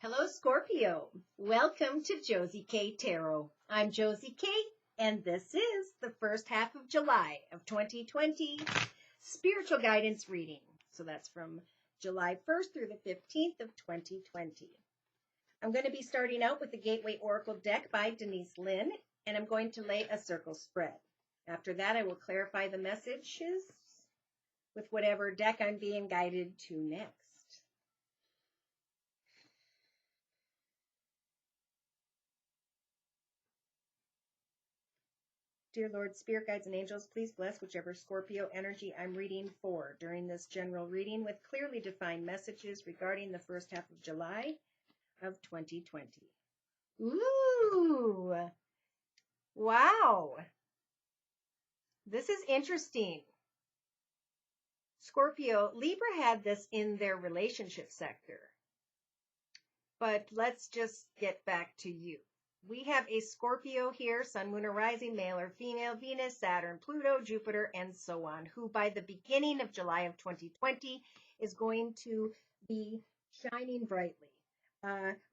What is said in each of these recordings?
Hello, Scorpio. Welcome to Josie K Tarot. I'm Josie K, and this is the first half of July of 2020 spiritual guidance reading. So that's from July 1st through the 15th of 2020. I'm going to be starting out with the Gateway Oracle deck by Denise Lynn, and I'm going to lay a circle spread. After that, I will clarify the messages with whatever deck I'm being guided to next. Dear Lord, Spirit Guides and Angels, please bless whichever Scorpio energy I'm reading for during this general reading with clearly defined messages regarding the first half of July of 2020. Ooh, wow. This is interesting. Scorpio, Libra had this in their relationship sector. But let's just get back to you. We have a Scorpio here, Sun, Moon, or Rising, male or female, Venus, Saturn, Pluto, Jupiter, and so on, who by the beginning of July of 2020 is going to be shining brightly,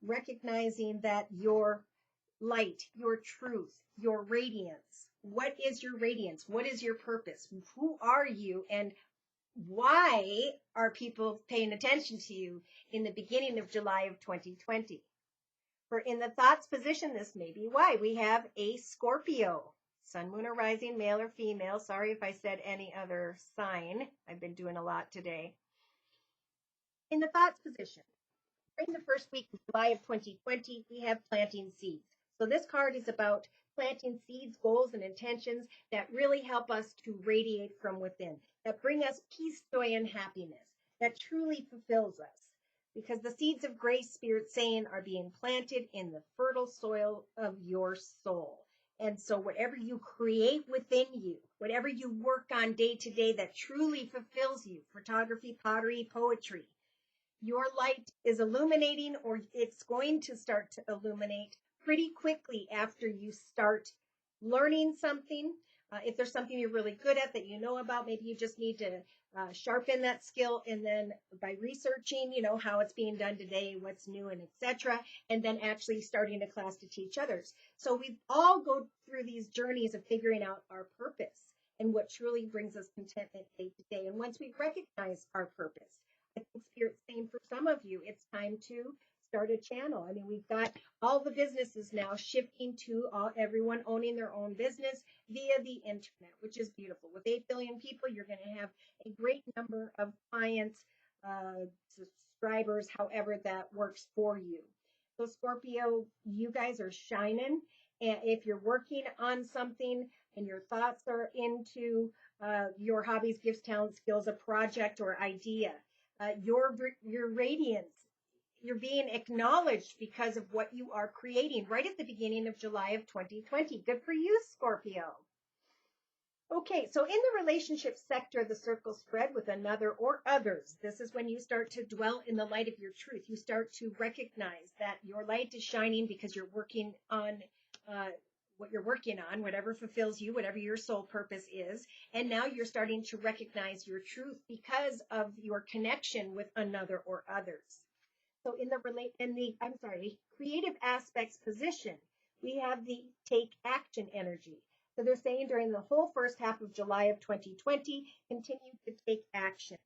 recognizing that your light, your truth, your radiance. What is your radiance? What is your purpose? Who are you? And why are people paying attention to you in the beginning of July of 2020? For in the thoughts position, this may be why. We have a Scorpio, Sun, Moon, or Rising, male or female. Sorry if I said any other sign. I've been doing a lot today. In the thoughts position, during the first week of July of 2020, we have planting seeds. So this card is about planting seeds, goals, and intentions that really help us to radiate from within, that bring us peace, joy, and happiness, that truly fulfills us. Because the seeds of grace, Spirit saying, are being planted in the fertile soil of your soul. And so whatever you create within you, whatever you work on day to day that truly fulfills you, photography, pottery, poetry, your light is illuminating, or it's going to start to illuminate pretty quickly after you start learning something. If there's something you're really good at that you know about, maybe you just need to sharpen that skill, and then by researching, how it's being done today, what's new, and etc., and then actually starting a class to teach others. So we all go through these journeys of figuring out our purpose and what truly brings us contentment day to day. And once we recognize our purpose, I think Spirit's saying for some of you, it's time to start a channel. I mean, we've got all the businesses now shifting to everyone owning their own business via the internet, which is beautiful. With 8 billion people, you're going to have a great number of clients, subscribers, however that works for you. So Scorpio, you guys are shining. And if you're working on something and your thoughts are into your hobbies, gifts, talents, skills, a project or idea, your radiance, you're being acknowledged because of what you are creating right at the beginning of July of 2020. Good for you, Scorpio. Okay, so in the relationship sector, the circle spread with another or others. This is when you start to dwell in the light of your truth. You start to recognize that your light is shining because you're working on what you're working on, whatever fulfills you, whatever your soul purpose is. And now you're starting to recognize your truth because of your connection with another or others. So in the creative aspects position, we have the take action energy. So they're saying during the whole first half of July of 2020, continue to take action.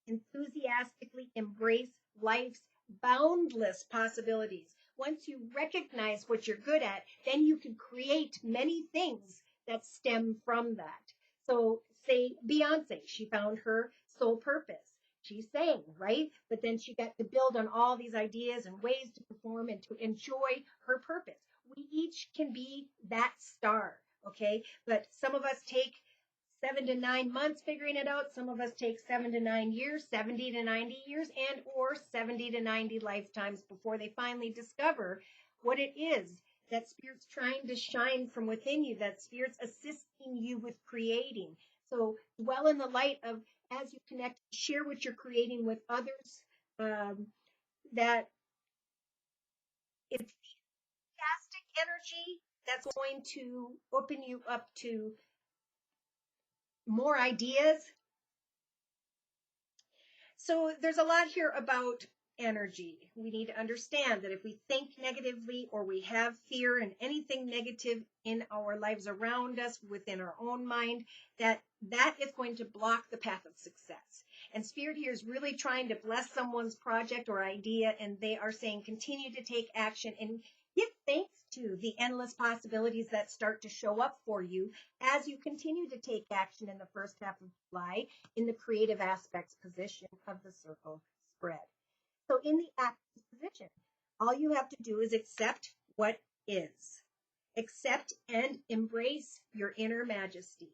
Enthusiastically embrace life's boundless possibilities. Once you recognize what you're good at, then you can create many things that stem from that. So say Beyonce, she found her soul purpose. She sang, right? But then she got to build on all these ideas and ways to perform and to enjoy her purpose. We each can be that star, okay? But some of us take 7 to 9 months figuring it out. Some of us take 7 to 9 years, 70 to 90 years, and or 70 to 90 lifetimes before they finally discover what it is that Spirit's trying to shine from within you, that Spirit's assisting you with creating. So dwell in the light of, as you connect, share what you're creating with others, that it's fantastic energy that's going to open you up to more ideas. So there's a lot here about energy. We need to understand that if we think negatively or we have fear and anything negative in our lives around us, within our own mind, that is going to block the path of success. And Spirit here is really trying to bless someone's project or idea, and they are saying continue to take action and give thanks to the endless possibilities that start to show up for you as you continue to take action in the first half of July in the creative aspects position of the circle spread. So in the active position, all you have to do is accept what is. Accept and embrace your inner majesty.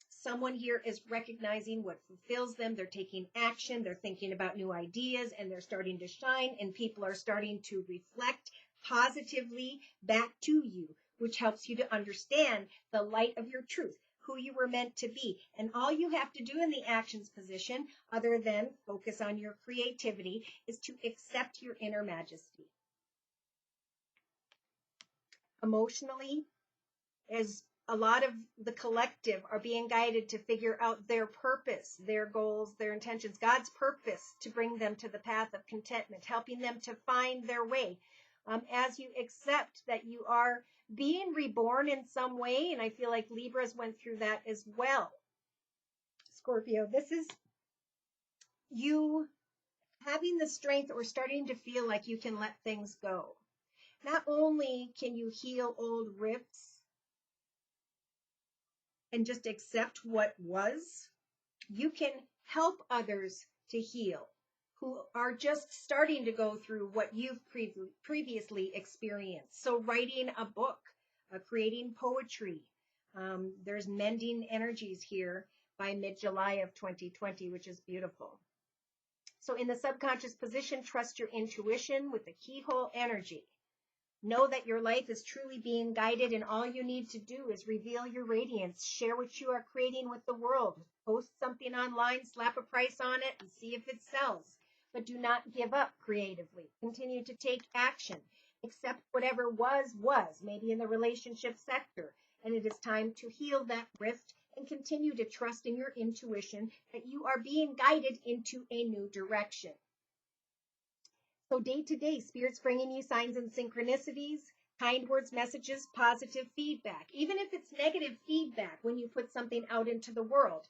Someone here is recognizing what fulfills them. They're taking action. They're thinking about new ideas, and they're starting to shine, and people are starting to reflect positively back to you, which helps you to understand the light of your truth, who you were meant to be. And all you have to do in the actions position, other than focus on your creativity, is to accept your inner majesty. Emotionally, as a lot of the collective are being guided to figure out their purpose, their goals, their intentions, God's purpose to bring them to the path of contentment, helping them to find their way. As you accept that you are being reborn in some way, and I feel like Libras went through that as well. Scorpio, this is you having the strength or starting to feel like you can let things go. Not only can you heal old rifts and just accept what was, you can help others to heal who are just starting to go through what you've previously experienced. So writing a book, creating poetry. There's mending energies here by mid-July of 2020, which is beautiful. So in the subconscious position, trust your intuition with the keyhole energy. Know that your life is truly being guided, and all you need to do is reveal your radiance, share what you are creating with the world, post something online, slap a price on it, and see if it sells. But do not give up creatively. Continue to take action. Accept whatever was, maybe in the relationship sector. And it is time to heal that rift and continue to trust in your intuition that you are being guided into a new direction. So day to day, Spirit's bringing you signs and synchronicities, kind words, messages, positive feedback. Even if it's negative feedback when you put something out into the world.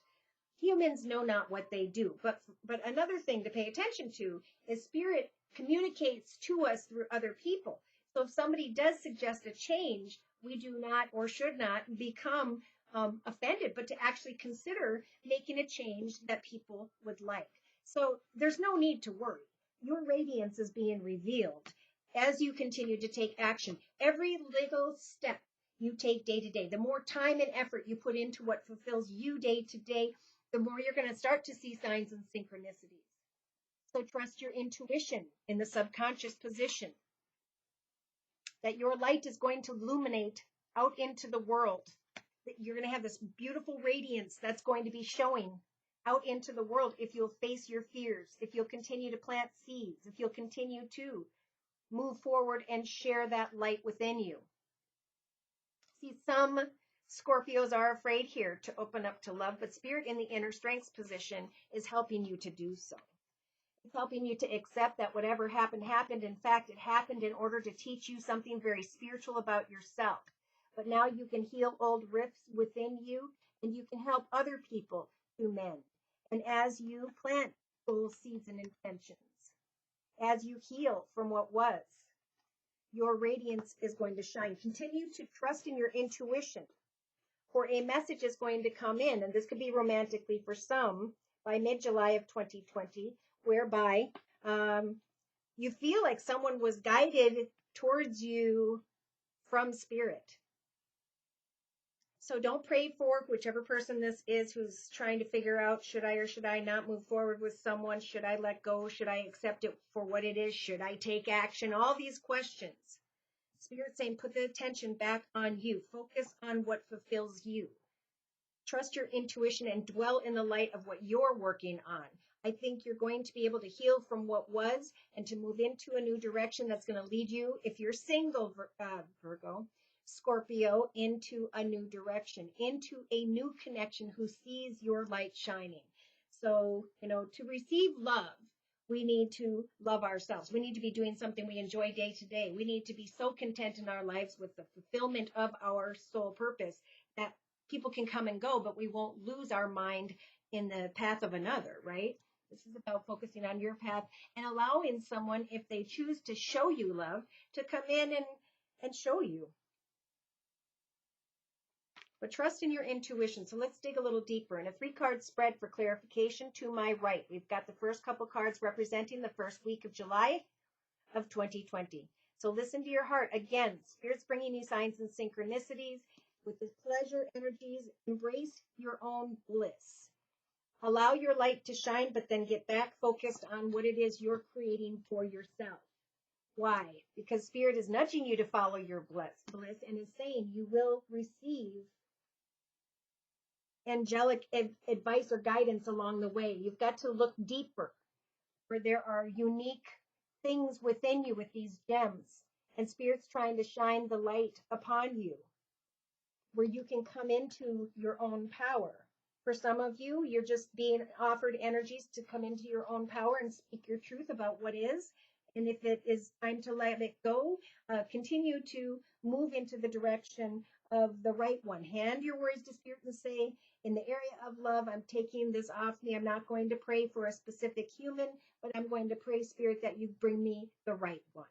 Humans know not what they do. But another thing to pay attention to is Spirit communicates to us through other people. So if somebody does suggest a change, we do not or should not become offended, but to actually consider making a change that people would like. So there's no need to worry. Your radiance is being revealed as you continue to take action. Every little step you take day to day, the more time and effort you put into what fulfills you day to day, the more you're going to start to see signs and synchronicities. So trust your intuition in the subconscious position, that your light is going to illuminate out into the world, that you're going to have this beautiful radiance that's going to be showing out into the world if you'll face your fears, if you'll continue to plant seeds, if you'll continue to move forward and share that light within you. See, some Scorpios are afraid here to open up to love, but Spirit in the inner strengths position is helping you to do so. It's helping you to accept that whatever happened, happened. In fact, it happened in order to teach you something very spiritual about yourself. But now you can heal old rifts within you, and you can help other people to mend. And as you plant soul seeds and intentions, as you heal from what was, your radiance is going to shine. Continue to trust in your intuition, for a message is going to come in, and this could be romantically for some, by mid-July of 2020, whereby you feel like someone was guided towards you from Spirit. So don't pray for whichever person this is who's trying to figure out, should I or should I not move forward with someone? Should I let go? Should I accept it for what it is? Should I take action? All these questions. Spirit saying, put the attention back on you. Focus on what fulfills you. Trust your intuition and dwell in the light of what you're working on. I think you're going to be able to heal from what was and to move into a new direction that's going to lead you, if you're single, Virgo, Scorpio, into a new direction, into a new connection who sees your light shining. So, to receive love, We need to love ourselves. We need to be doing something we enjoy day to day. We need to be so content in our lives with the fulfillment of our soul purpose that people can come and go, but we won't lose our mind in the path of another, right? This is about focusing on your path and allowing someone, if they choose to show you love, to come in and show you. But trust in your intuition. So let's dig a little deeper. In a 3-card spread for clarification, to my right, we've got the first couple cards representing the first week of July of 2020. So listen to your heart. Again, Spirit's bringing you signs and synchronicities with the pleasure energies. Embrace your own bliss. Allow your light to shine, but then get back focused on what it is you're creating for yourself. Why? Because Spirit is nudging you to follow your bliss and is saying you will receive angelic advice or guidance along the way. You've got to look deeper, where there are unique things within you with these gems, and Spirit's trying to shine the light upon you, where you can come into your own power. For some of you, you're just being offered energies to come into your own power and speak your truth about what is. And if it is time to let it go, continue to move into the direction of the right one. Hand your worries to Spirit and say, in the area of love, I'm taking this off me. I'm not going to pray for a specific human, but I'm going to pray, Spirit, that you bring me the right one.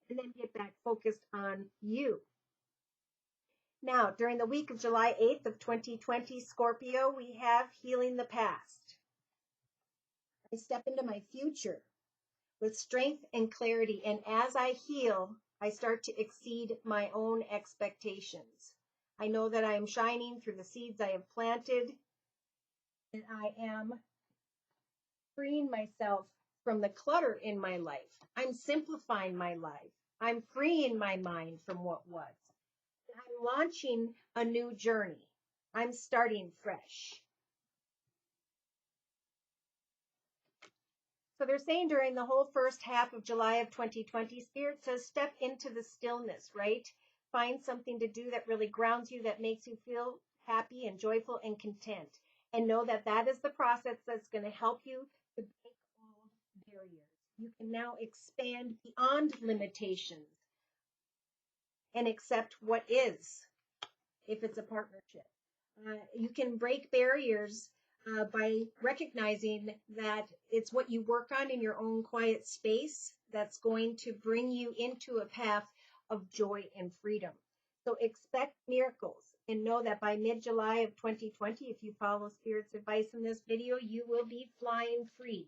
And then get back focused on you. Now, during the week of July 8th of 2020, Scorpio, we have healing the past. I step into my future with strength and clarity, and as I heal, I start to exceed my own expectations. I know that I am shining through the seeds I have planted, and I am freeing myself from the clutter in my life. I'm simplifying my life. I'm freeing my mind from what was. I'm launching a new journey. I'm starting fresh. So they're saying during the whole first half of July of 2020, Spirit says step into the stillness, right? Find something to do that really grounds you, that makes you feel happy and joyful and content. And know that that is the process that's going to help you to break all barriers. You can now expand beyond limitations and accept what is, if it's a partnership. You can break barriers by recognizing that it's what you work on in your own quiet space that's going to bring you into a path of joy and freedom. So expect miracles and know that by mid-July of 2020, if you follow Spirit's advice in this video, you will be flying free,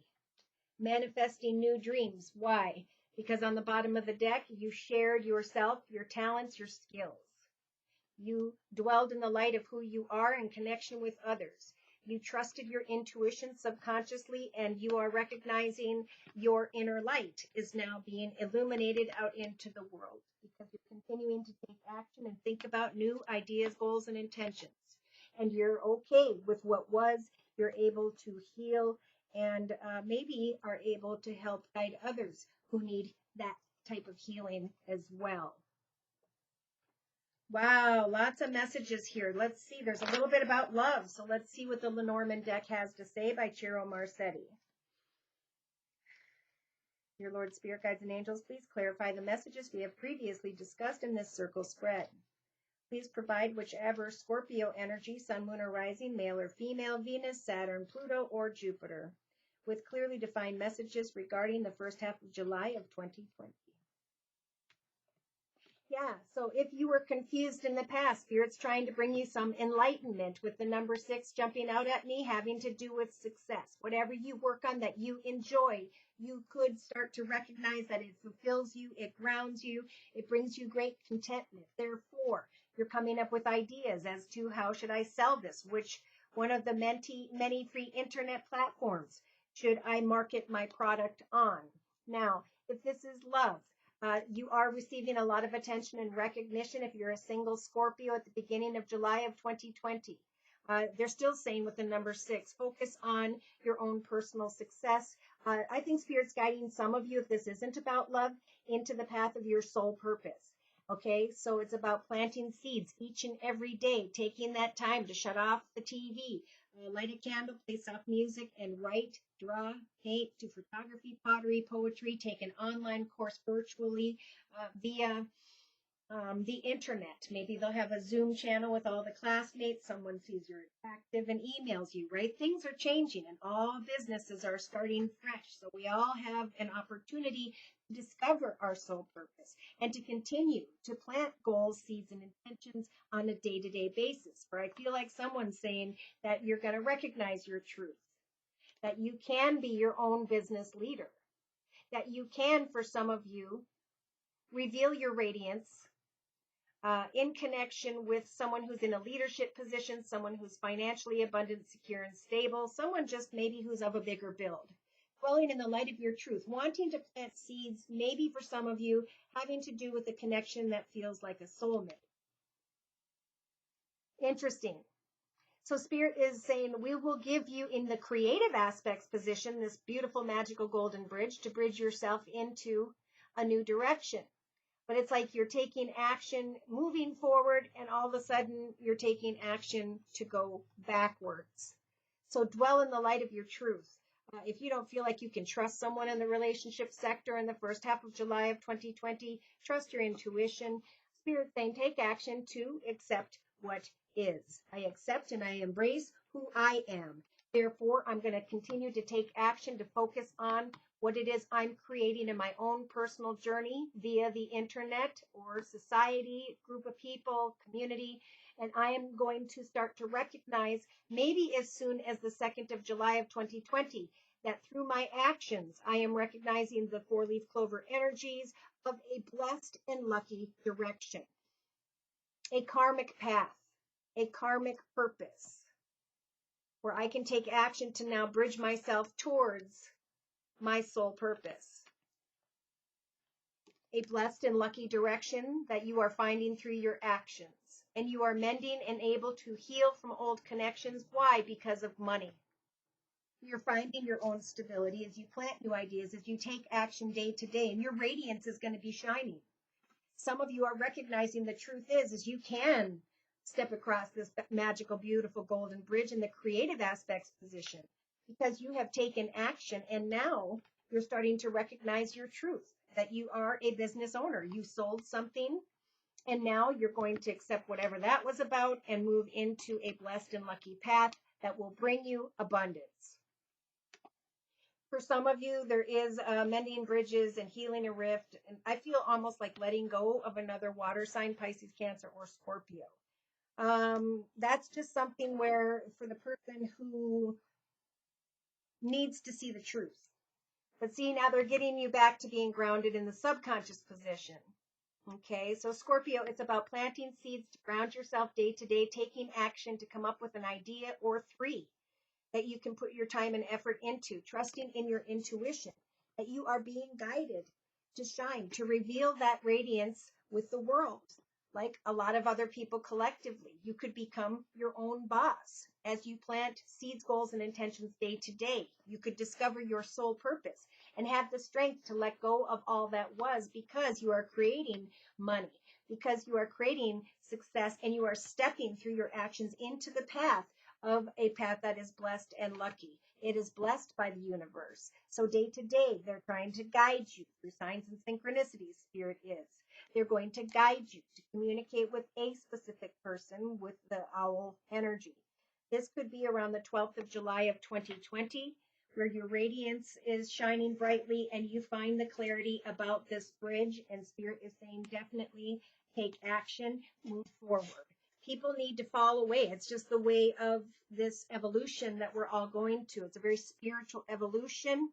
manifesting new dreams. Why? Because on the bottom of the deck, you shared yourself, your talents, your skills. You dwelled in the light of who you are in connection with others. You trusted your intuition subconsciously, and you are recognizing your inner light is now being illuminated out into the world because you're continuing to take action and think about new ideas, goals, and intentions. And you're okay with what was. You're able to heal and maybe are able to help guide others who need that type of healing as well. Wow, lots of messages here. Let's see. There's a little bit about love. So let's see what the Lenormand deck has to say by Ciro Marsetti. Dear Lord, Spirit, Guides, and Angels, please clarify the messages we have previously discussed in this circle spread. Please provide whichever Scorpio energy, Sun, Moon, or Rising, male or female, Venus, Saturn, Pluto, or Jupiter, with clearly defined messages regarding the first half of July of 2020. Yeah, so if you were confused in the past, Spirit's trying to bring you some enlightenment with the number 6 jumping out at me, having to do with success. Whatever you work on that you enjoy, you could start to recognize that it fulfills you, it grounds you, it brings you great contentment. Therefore, you're coming up with ideas as to how should I sell this, which one of the many free internet platforms should I market my product on. Now, if this is love, you are receiving a lot of attention and recognition if you're a single Scorpio at the beginning of July of 2020. They're still saying with the number 6, focus on your own personal success. I think Spirit's guiding some of you, if this isn't about love, into the path of your soul purpose. Okay, so it's about planting seeds each and every day, taking that time to shut off the TV, Light a candle, play soft music, and write, draw, paint, do photography, pottery, poetry, take an online course virtually via the internet. Maybe they'll have a Zoom channel with all the classmates. Someone sees you're active and emails you, right? Things are changing and all businesses are starting fresh. So we all have an opportunity to discover our soul purpose and to continue to plant goals, seeds, and intentions on a day-to-day basis. For I feel like someone's saying that you're going to recognize your truth, that you can be your own business leader, that you can, for some of you, reveal your radiance in connection with someone who's in a leadership position, someone who's financially abundant, secure, and stable, someone just maybe who's of a bigger build. Dwelling in the light of your truth, wanting to plant seeds, maybe for some of you, having to do with a connection that feels like a soulmate. Interesting. So Spirit is saying, we will give you in the creative aspects position, this beautiful magical golden bridge to bridge yourself into a new direction. But it's like you're taking action, moving forward, and all of a sudden you're taking action to go backwards. So dwell in the light of your truth. If you don't feel like you can trust someone in the relationship sector in the first half of July of 2020, trust your intuition. Spirit saying, take action to accept what is. I accept and I embrace who I am. Therefore, I'm going to continue to take action to focus on what it is I'm creating in my own personal journey via the internet or society, group of people, community. And I am going to start to recognize, maybe as soon as the 2nd of July of 2020, that through my actions, I am recognizing the 4-leaf clover energies of a blessed and lucky direction, a karmic path, a karmic purpose, where I can take action to now bridge myself towards my soul purpose. A blessed and lucky direction that you are finding through your actions. And you are mending and able to heal from old connections. Why? Because of money. You're finding your own stability as you plant new ideas, as you take action day to day, and your radiance is going to be shining. Some of you are recognizing the truth is you can step across this magical, beautiful golden bridge in the creative aspects position, because you have taken action and now you're starting to recognize your truth, that you are a business owner. You sold something and now you're going to accept whatever that was about and move into a blessed and lucky path that will bring you abundance. For some of you, there is mending bridges and healing a rift. And I feel almost like letting go of another water sign, Pisces, Cancer, or Scorpio. That's just something where for the person who needs to see the truth. But see, now they're getting you back to being grounded in the subconscious position. Okay, so Scorpio, it's about planting seeds to ground yourself day to day, taking action to come up with an idea or 3 that you can put your time and effort into, trusting in your intuition, that you are being guided to shine, to reveal that radiance with the world. Like a lot of other people collectively, you could become your own boss as you plant seeds, goals, and intentions day to day. You could discover your soul purpose and have the strength to let go of all that was, because you are creating money, because you are creating success, and you are stepping through your actions into the path of a path that is blessed and lucky. It is blessed by the universe. So day to day, they're trying to guide you through signs and synchronicities. Spirit is. They're going to guide you to communicate with a specific person with the owl energy. This could be around the 12th of July of 2020, where your radiance is shining brightly and you find the clarity about this bridge. And Spirit is saying definitely take action, move forward. People need to fall away. It's just the way of this evolution that we're all going to. It's a very spiritual evolution.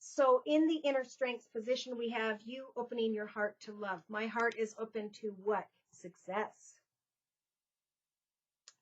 So in the inner strength position, we have you opening your heart to love. My heart is open to what? Success.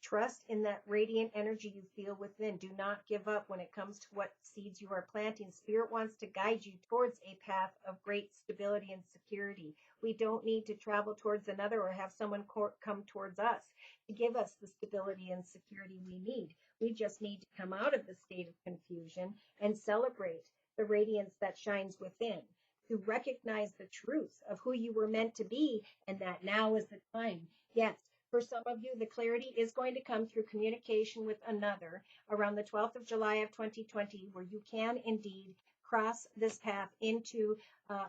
Trust in that radiant energy you feel within. Do not give up when it comes to what seeds you are planting. Spirit wants to guide you towards a path of great stability and security. We don't need to travel towards another or have someone come towards us to give us the stability and security we need. We just need to come out of the state of confusion and celebrate the radiance that shines within, to recognize the truth of who you were meant to be, and that now is the time. Yes, For some of you, the clarity is going to come through communication with another around the 12th of July of 2020, where you can indeed cross this path into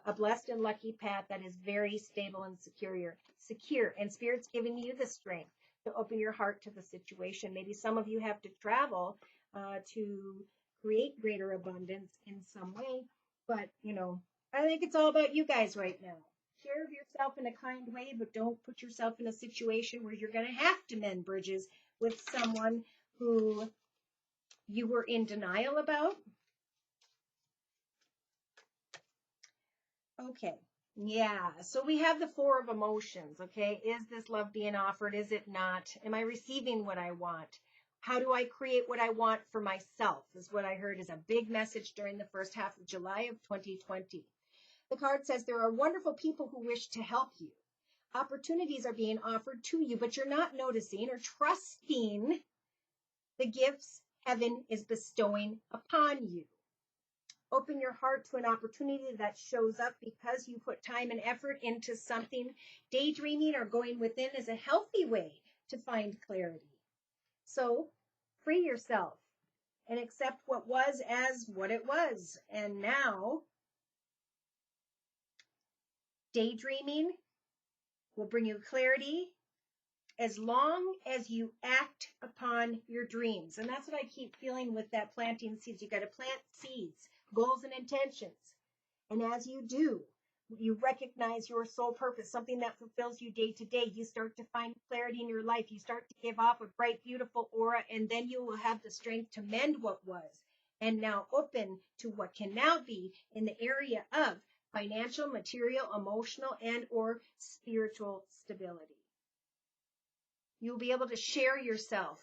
a blessed and lucky path that is very stable and secure. And Spirit's giving you the strength to open your heart to the situation. Maybe some of you have to travel to create greater abundance in some way. But, I think it's all about you guys right now. Share of yourself in a kind way, but don't put yourself in a situation where you're going to have to mend bridges with someone who you were in denial about. Okay. Yeah. So we have the 4 of emotions. Okay. Is this love being offered? Is it not? Am I receiving what I want? How do I create what I want for myself? Is what I heard is a big message during the first half of July of 2020. The card says there are wonderful people who wish to help you. Opportunities are being offered to you, but you're not noticing or trusting the gifts heaven is bestowing upon you. Open your heart to an opportunity that shows up because you put time and effort into something. Daydreaming or going within is a healthy way to find clarity. So free yourself and accept what was as what it was. And now, daydreaming will bring you clarity as long as you act upon your dreams. And that's what I keep feeling with that planting seeds. You got to plant seeds, goals and intentions. And as you do, you recognize your soul purpose, something that fulfills you day to day. You start to find clarity in your life. You start to give off a bright, beautiful aura, and then you will have the strength to mend what was and now open to what can now be in the area of financial, material, emotional, and or spiritual stability. You'll be able to share yourself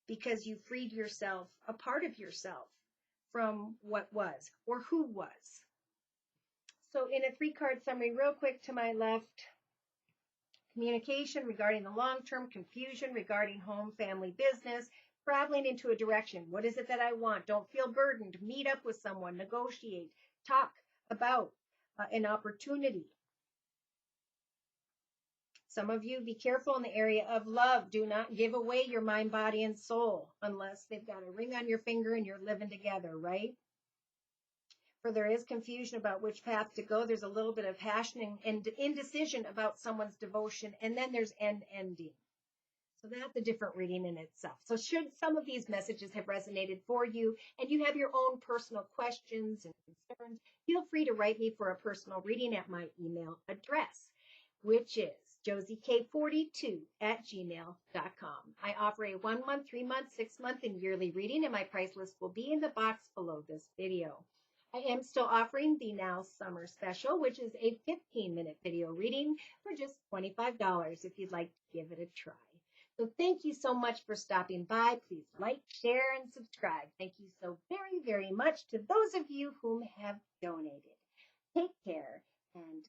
because you freed yourself, a part of yourself, from what was or who was. So in a 3-card summary, real quick to my left, communication regarding the long-term, confusion regarding home, family, business, traveling into a direction. What is it that I want? Don't feel burdened. Meet up with someone, negotiate, talk about an opportunity. Some of you, be careful in the area of love. Do not give away your mind, body, and soul unless they've got a ring on your finger and you're living together, right? For there is confusion about which path to go. There's a little bit of passion and indecision about someone's devotion, and then there's ending. So that's a different reading in itself. So should some of these messages have resonated for you and you have your own personal questions and concerns, feel free to write me for a personal reading at my email address, which is josieK42@gmail.com. I offer a 1-month, 3-month, 6-month, and yearly reading, and my price list will be in the box below this video. I am still offering the Now Summer Special, which is a 15-minute video reading for just $25 if you'd like to give it a try. So thank you so much for stopping by. Please like, share, and subscribe. Thank you so very, very much to those of you whom have donated. Take care and